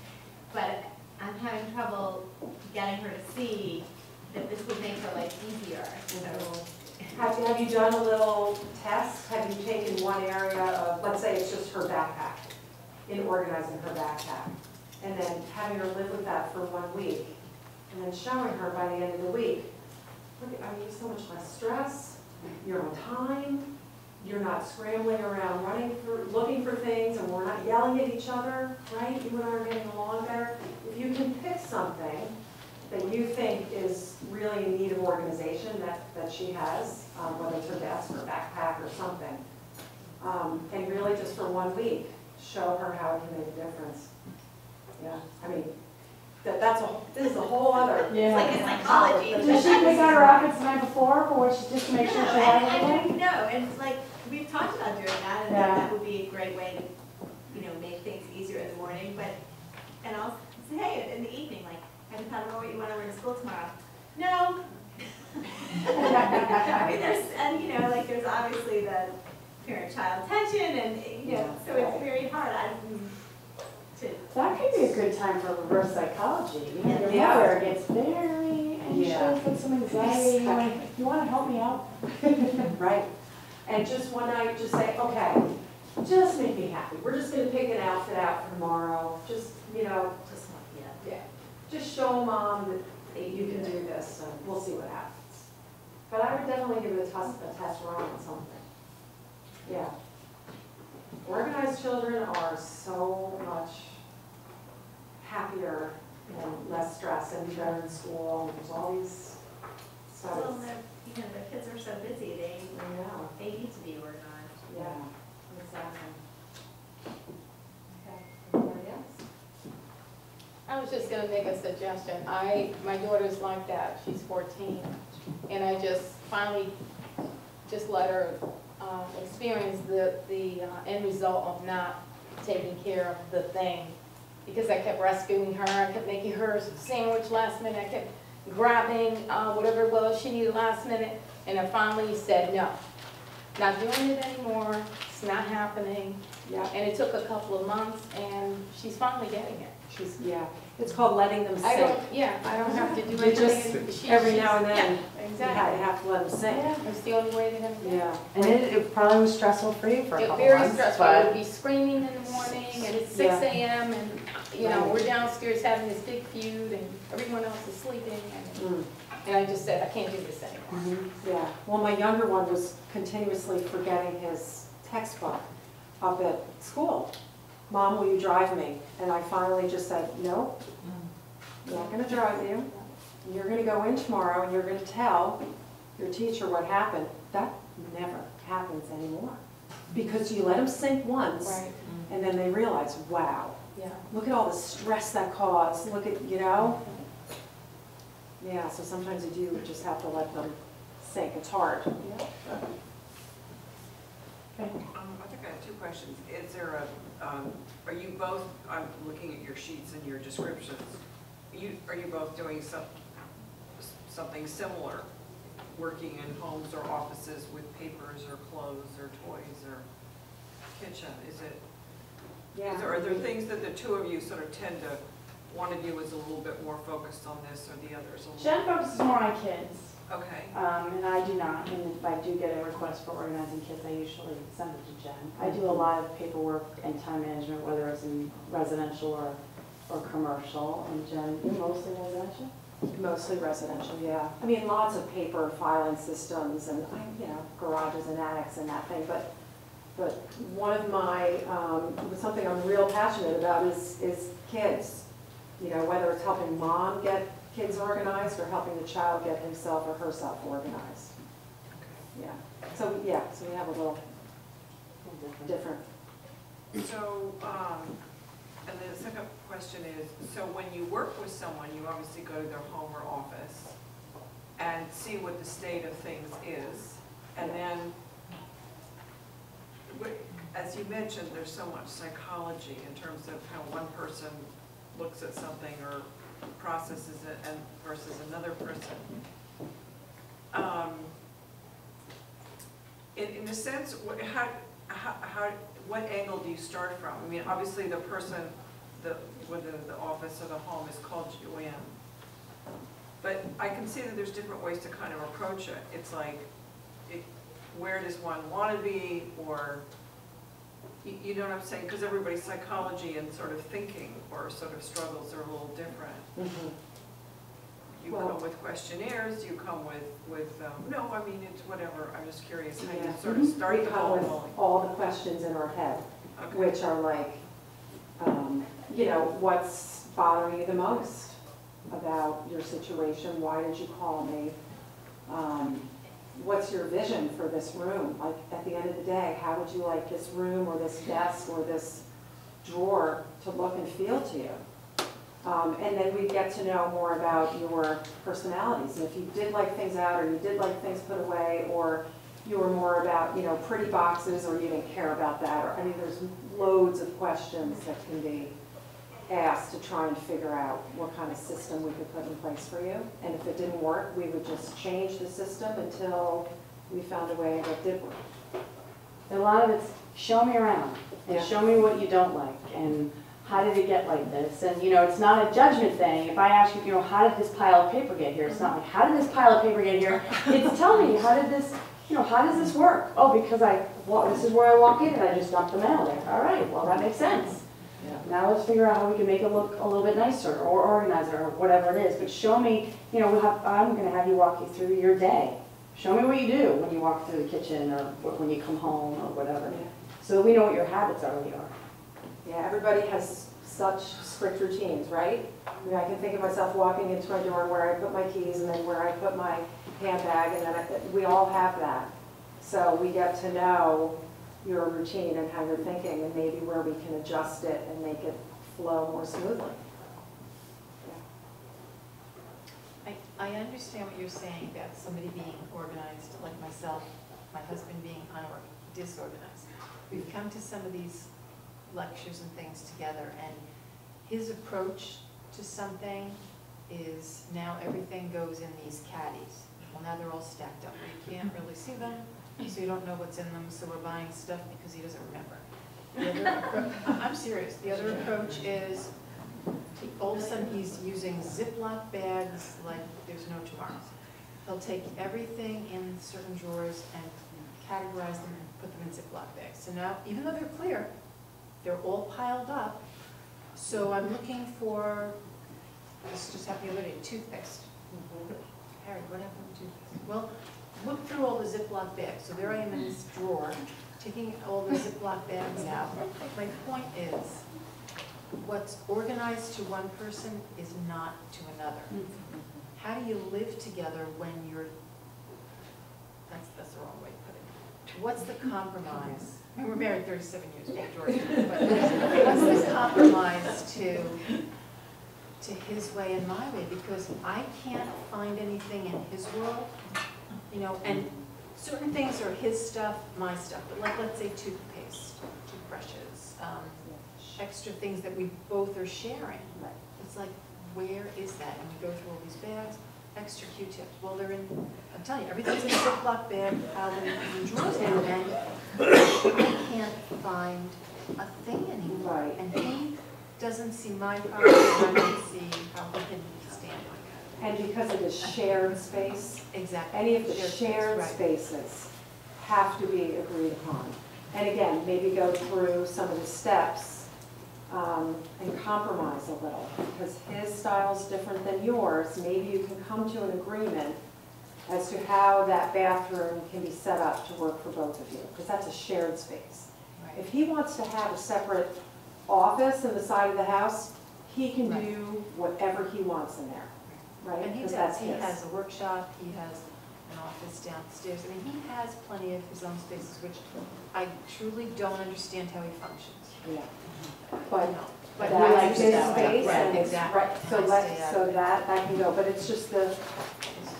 But I'm having trouble getting her to see that this would make her life easier. So.
Have you done a little test? Have you taken one area of, let's say it's just her backpack, in organizing her backpack, and then having her live with that for 1 week, and then showing her by the end of the week, look, I mean, so much less stress, you're on time, you're not scrambling around looking for things, and we're not yelling at each other, right? You and I are getting along better. If you can pick something that you think is really in need of organization that she has, whether it's her desk or backpack or something, and really just for 1 week, show her how it can make a difference. Yeah, I mean, this is a whole other.
Yeah. It's like a psychology.
Did she pick out her outfits the night before for what she, just to make sure she had everything?
No, and it's like, we've talked about doing that, and that would be a great way to, you know, make things easier in the morning, but, and I'll say, hey, in the evening, like, have you thought about what you want to wear to school tomorrow? No. I mean, and you know, like, there's obviously the parent-child tension, and, you know, so it's very hard.
That could be a good time for reverse psychology. You know, your
Yeah.
mother gets very anxious with some anxiety. You want to help me out?
Right. And just one night, just say, okay, just make me happy. We're just going to pick an outfit out for tomorrow. Just, you know, just show Mom that you can do this, and we'll see what happens. But I would definitely give it a test run on something. Yeah. Organized children are so much happier and less stressed, and better in school. There's all these studies.
Well, you know, the kids are so busy, they need to be organized.
Yeah, exactly. Okay, anybody else?
I was just gonna make a suggestion. My daughter's like that, she's 14, and I just finally just let her experience the end result of not taking care of the thing. Because I kept rescuing her, I kept making her a sandwich last minute, I kept grabbing whatever it was she needed last minute, and I finally said, no, not doing it anymore, it's not happening.
Yeah.
And it took a couple of months, and she's finally getting it.
It's called letting them sink.
I don't have to do
You just,
anything.
every now and then,
Yeah, exactly.
you have to let them sink.
It's the only way they're gonna get it.
Yeah.
And it probably was stressful for you for a couple
Very
months,
stressful. I would
but
be screaming in the morning, and it's 6
Yeah.
a.m., and, you know, we're downstairs having this big feud, and everyone else is sleeping, and I just said, I can't do this anymore.
Yeah, well, my younger one was continuously forgetting his textbook up at school. Mom, will you drive me? And I finally just said, no, I'm not gonna drive you. You're gonna go in tomorrow and you're gonna tell your teacher what happened. That never happens anymore. Because you let them sink once,
Right.
and then they realize, wow,
Yeah.
look at all the stress that caused, look at, you know? Yeah, so sometimes you do just have to let them sink, it's hard.
Yeah.
I think I have two questions. Is there are you both, I'm looking at your sheets and your descriptions, are you both doing something similar, working in homes or offices with papers or clothes or toys or kitchen? Are there things that the two of you sort of tend to, one of you is a little bit more focused on this or the other is a little?
Jen focuses more on kids.
Okay.
And I do not. And if I do get a request for organizing kids, I usually send it to Jen. I do a lot of paperwork and time management, whether it's in residential or commercial. And Jen, you're mostly residential?
Mostly residential, yeah. I mean, lots of paper filing systems and, you know, garages and attics and that thing. But one of my, something I'm real passionate about is kids. You know, whether it's helping mom get kids organized or helping the child get himself or herself organized. Yeah. So we have a little different.
So, and then the second question is, so when you work with someone, you obviously go to their home or office, and see what the state of things is. And then, as you mentioned, there's so much psychology in terms of how one person looks at something or processes it and versus another person. In a sense, what angle do you start from? I mean, obviously the person, whether the office or the home is called you in. But I can see that there's different ways to kind of approach it. It's like, where does one want to be, or, you know what I'm saying? Because everybody's psychology and sort of thinking or sort of struggles are a little different.
Mm-hmm.
You come with questionnaires, you come with no, I mean, it's whatever. I'm just curious how you sort of start
We
the
come
ball
with
rolling.
all the questions in our head,
Okay.
which are like, you know, what's bothering you the most about your situation? Why did you call me? What's your vision for this room? Like, at the end of the day, how would you like this room or this desk or this drawer to look and feel to you? And then we get to know more about your personalities. And if you did like things out, or you did like things put away, or you were more about, you know, pretty boxes, or you didn't care about that. Or, I mean, there's loads of questions that can be asked to try and figure out what kind of system we could put in place for you. And if it didn't work, we would just change the system until we found a way that did work.
A lot of it's show me around, and show me what you don't like, and how did it get like this? And, you know, it's not a judgment thing. If I ask you, you know, how did this pile of paper get here? It's not like, how did this pile of paper get here? It's tell me, how did this, you know, how does this work? Oh, because this is where I walk in and I just dump them out there. All right, well, that makes sense.
Yeah.
Now let's figure out how we can make it look a little bit nicer or organize it or whatever it is. But show me, you know, I'm going to have you walk you through your day. Show me what you do when you walk through the kitchen or when you come home or whatever.
Yeah.
So we know what your habits already are.
Yeah, everybody has such strict routines, right? I mean, I can think of myself walking into my door where I put my keys and then where I put my handbag, and then we all have that. So we get to know your routine and how you're thinking, and maybe where we can adjust it and make it flow more smoothly.
I understand what you're saying about somebody being organized, like myself, my husband being disorganized. We've come to some of these lectures and things together, and his approach to something is now everything goes in these caddies. Well, now they're all stacked up where you can't really see them, so you don't know what's in them, so we're buying stuff because he doesn't remember. The other I'm serious. The other approach is, all of a sudden he's using Ziploc bags like there's no tomorrow. He'll take everything in certain drawers and categorize them and put them in Ziploc bags. So now, even though they're clear, they're all piled up. So I'm looking for, this just happened the other day, toothpaste. Harry, what happened to toothpaste? Well, look through all the Ziploc bags. So there I am in this drawer, taking all the Ziploc bags out. My point is, what's organized to one person is not to another. How do you live together when you're, that's the wrong way to put it. What's the compromise? I mean, we're married 37 years, George, but what's the compromise to his way and my way? Because I can't find anything in his world, you know, and certain things are his stuff, my stuff, but like, let's say toothpaste, toothbrushes, extra things that we both are sharing. It's like, where is that? And we go through all these bags, extra Q-tips. Well, they're in, I'm telling you, everything's in a Ziploc bag, piled in drawers now, and I can't find a thing anymore.
Right.
And he doesn't see my problem, and I don't see how he can stand like that.
And because it is shared space,
Exactly.
any of the
Shared
shared
space,
spaces have to be agreed upon. And again, maybe go through some of the steps and compromise a little, because his style is different than yours. Maybe you can come to an agreement as to how that bathroom can be set up to work for both of you, because that's a shared space.
Right.
If he wants to have a separate office in the side of the house, he can
Right.
do whatever he wants in there, right?
And he
Because
does.
that's
He
his.
has a workshop, he has an office downstairs. I mean, he has plenty of his own spaces, which I truly don't understand how he functions.
Yeah.
But
But
no.
But
That
like
is
this
that,
space
right,
and it's,
exactly.
right, so
I
let,
stay out
so
of it.
that can go, but it's just the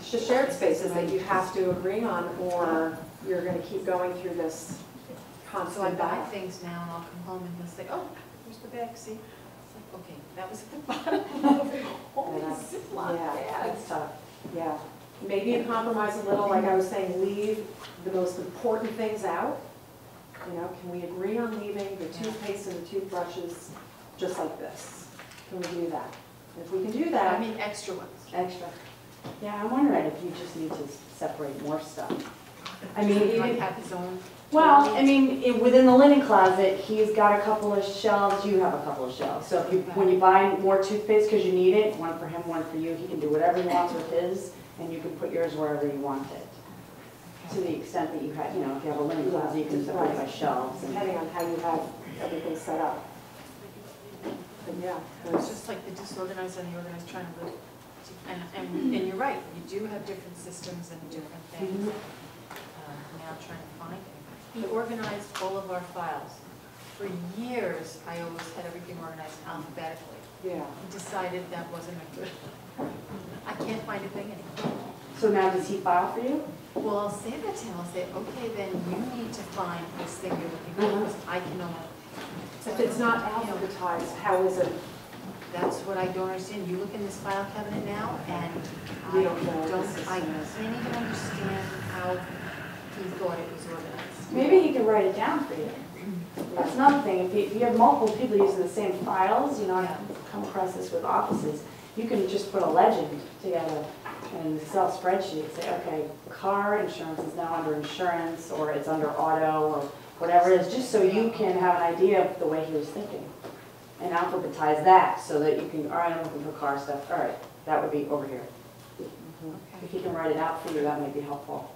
shared spaces that you have to agree on, or you're gonna keep going through this
So I
constant
buy
battle.
things now and I'll come home and they'll say, oh, here's the bag, see? It's like, okay, that was at the bottom of it. Holy Ziploc
Yeah,
bag.
that's tough, yeah. Maybe you compromise a little, like I was saying, leave the most important things out. You know, can we agree on leaving the toothpaste and the toothbrushes just like this? Can we do that? If we can do
I
that,
mean, extra ones.
extra.
Yeah, I'm wondering if you just need to separate more stuff. I mean,
He might
even,
have his own.
well, I mean, within the linen closet, he's got a couple of shelves, you have a couple of shelves. So if you, when you buy more toothpaste because you need it, one for him, one for you, he can do whatever he wants with his, and you can put yours wherever you want it. To the extent that you have, you know, if you have a linen closet, you can separate by shelves. And
Depending on how you have everything set up. But yeah,
It's just like the disorganized and the organized trying to live. And you're right, you do have different systems and different things. Now trying to find it. He organized all of our files. For years, I always had everything organized alphabetically.
yeah.
He decided that wasn't a good, I can't find a thing anymore.
So now does he file for you?
Well, I'll say that to him, I'll say, okay, then you need to find this thing you're looking for, because I can only.
If it's not alphabetized, how is it?
That's what I don't understand. You look in this file cabinet now, and
You
I
don't know what the
don't,
system
I
is.
can't even understand how he thought it was organized.
Maybe he can write it down for you. That's another thing, if you have multiple people using the same files, you know, I've come across this with offices, you can just put a legend together in Excel spreadsheet, say, okay, car insurance is now under insurance, or it's under auto, or whatever it is, just so you can have an idea of the way he was thinking. And alphabetize that, so that you can, all right, I'm looking for car stuff, all right, that would be over here. If he can write it out for you, that might be helpful.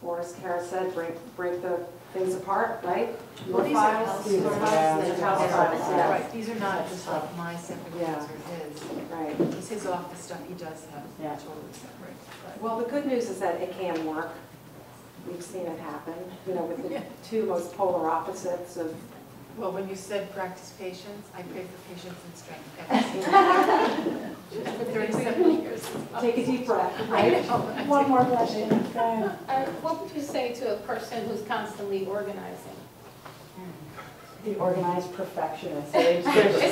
Or as Cara said, break the things apart, right?
Well, these are house
These are
files.
these are house files, yeah.
Right, these are not just like my separate
Yeah.
ones or his.
Right.
It's his office stuff, he does have
Yeah.
totally separate. but-
Well, the good news is that it can work. We've seen it happen, you know, with the two most polar opposites of,
Well, when you said practice patience, I pray for patience and strength. For 37 years.
take a deep breath,
I
right?
know.
One more question. Go ahead.
What would you say to a person who's constantly organizing?
The organized perfectionist. So
It's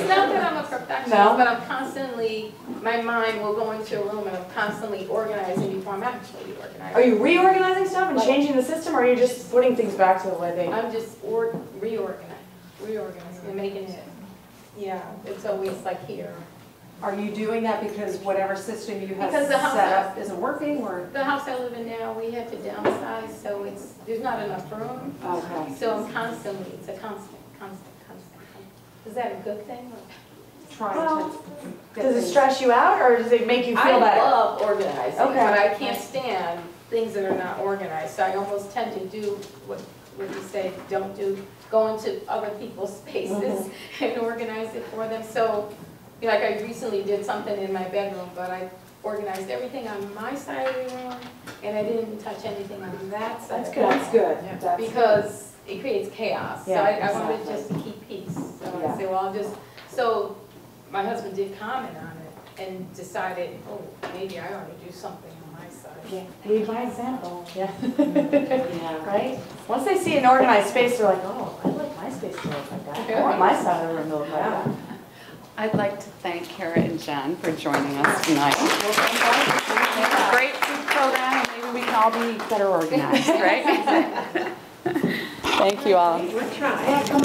not that I'm a perfectionist,
No?
but I'm constantly, my mind will go into a room and I'm constantly organizing before I'm actually organizing.
Are you reorganizing stuff and changing the system, or are you just putting things back to the way they?
I'm just reorganizing and making it, yeah, it's always like here.
Are you doing that because whatever system you have
Because the house-
set up isn't working, or?
The house I live in now, we had to downsize, so there's not enough room.
Okay.
So I'm constantly, it's a constant. Is that a good thing?
Trying
Well,
to. get
Does it
things-
stress you out, or does it make you
I
feel better?
love organizing,
Okay.
but I can't stand things that are not organized. So I almost tend to do what you say, don't do, go into other people's spaces and organize it for them. So, like I recently did something in my bedroom, but I organized everything on my side of the room, and I didn't touch anything on that side.
That's
of
good.
the
That's good.
Yeah.
That's
Because it creates chaos. So
Yeah,
I wanted
exactly.
just to keep peace. So
Yeah.
I said, well, I'll just, so my husband did comment on it and decided, oh, maybe I ought to do something on my side.
Yeah, lead by example. Yeah.
Yeah.
Right? Once they see an organized space, they're like, oh, I like my space to look like that. I want my side of the room to look like that.
I'd like to thank Cara and Jen for joining us tonight. Great program, and maybe we can all be better organized, right? Thank you all.
We're trying.